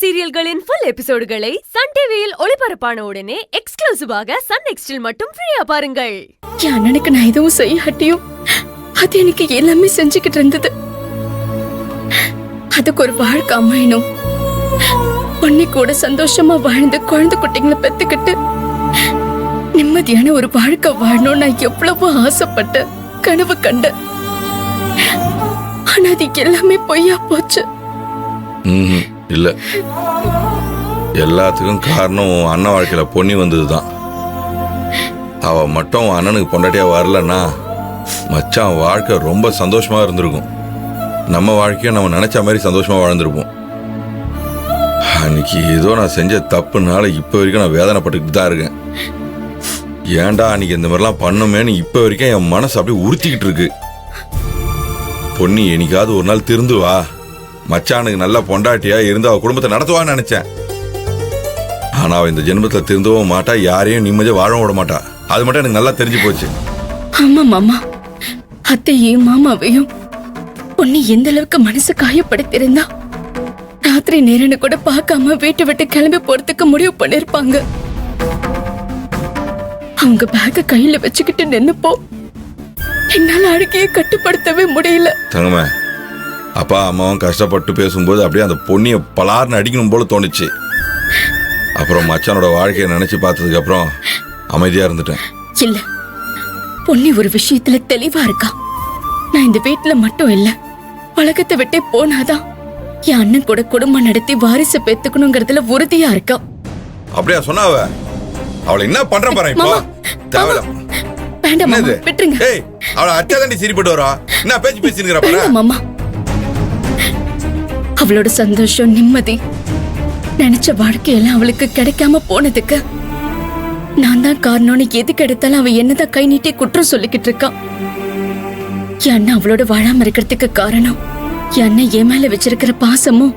சீரியல்களின் full எபிசோடுகளை Sun டிவியில் ஒளிபரப்பான உடனே எக்ஸ்க்ளூசிவாக சன் நெக்ஸ்டில் மட்டும் ஃப்ரீயா பாருங்கள். என் அண்ணனுக்கு நான் எதுவும் செய்யாட்டியும் அது எனக்கு எல்லாமே செஞ்சுக்கிட்டு இருந்தது. அதுக்கு ஒரு வாழ்க்கை அமையணும், பொண்ணி கூட சந்தோஷமா வாழ்ந்து குழந்தை குட்டிங்களை பெத்துக்கிட்டு நிம்மதியான ஒரு வாழ்க்கை வாழணும் நான் எவ்வளவோ ஆசைப்பட்ட கனவு கண்ட. ஆனா அது எல்லாமே பொய்யா போச்சு. இல்ல, எல்லாத்துக்கும் காரணம் அண்ணன் வாழ்க்கையில பொண்ணி வந்ததுதான். அவ மட்டும் அண்ணனுக்கு பொண்டாட்டியா வரலன்னா மச்சான் வாழ்க்கை ரொம்ப சந்தோஷமா இருந்திருக்கும். நம்ம வாழ்க்கைய நம்ம நினைச்ச மாதிரி சந்தோஷமா வாழ்ந்திருப்போம். அன்னைக்கு ஏதோ நான் செஞ்ச தப்புனால இப்ப வரைக்கும் நான் வேதனைப்பட்டுக்கிட்டு தான் இருக்கேன். ஏன்டா அன்னைக்கு இந்த மாதிரிலாம் பண்ணுமேன்னு இப்ப வரைக்கும் என் மனசு அப்படியே உறுத்திக்கிட்டு இருக்கு. பொண்ணி என்னைக்காவது ஒரு நாள் திருந்துவா, மச்சானுக்கு நல்ல பொண்டாட்டியா இருந்து அவ குடும்பத்தை நடத்துவான்னு நினைச்சேன். ஆனா அவ இந்த ஜென்மத்துல திருந்தவும் மாட்டா, யாரையும் நிம்மதியா வாழ விட மாட்டா. அது மட்டும் எனக்கு நல்லா தெரிஞ்சு போச்சு. ஆமா மாமா, அத்தையும் மாமாவையும் பொண்ணு எந்த அளவுக்கு மனசு காயப்படுத்திருந்தா ராத்திரி நேரன்னு கூட பார்க்காம வீட்டை விட்டு கிளம்பி போறதுக்கு முடிவு பண்ணிருப்பாங்க. அவங்க பேக்க கையில வச்சுக்கிட்டு நின்னுப்போ என்னால அழுகையை கட்டுப்படுத்தவே முடியல. தங்கமே, அப்பா அம்மாவும் கஷ்டப்பட்டு பேசும்போது அப்படியே அந்த பொண்ணிய பலார்னு அடிக்கணும் போல தோணுச்சு. அப்புறம் மச்சானோட வாழ்க்கையை நினைச்சு பார்த்ததுக்கு அப்புறம் அமைதியா இருந்துட்டேன். இல்ல, பொண்ணி ஒரு விஷயத்துல தெளிவா இருக்கா. நான் இந்த வீட்டுல மட்டும் இல்ல, உலகத்தை விட்டே போனாதான் என் அண்ணன் கூட குடும்பம் நடத்தி வாரிசு பெத்துக்கணுங்கிறதுல உறுதியா இருக்கா. அப்படியா சொன்னாவ? அவளை என்ன பண்ற பாரு இப்போ. தேவலாம் வேண்டாம் மாமா, விட்டுருங்க. ஏய், அவளை அச்சா தாண்டி சிரிப்பட்டு வரா. என்ன பேச்சு பேசினுங்கற பாரு. வேண்டாம் மாமா, அவளோட சந்தோஷம் நிம்மதி நினைச்ச வாழ்க்கையெல்லாம் அவளுக்கு கிடைக்காம போனதுக்கு நான் தான் காரணம்னு எதுக்கு எடுத்தாலும் அவ என்னதான் கை நீட்டி குற்றம் சொல்லிக்கிட்டு இருக்கான். என் அண்ணன் அவளோட வாழாம இருக்கிறதுக்கு காரணம் என் அண்ணன் என் மேல வச்சிருக்கிற பாசமும்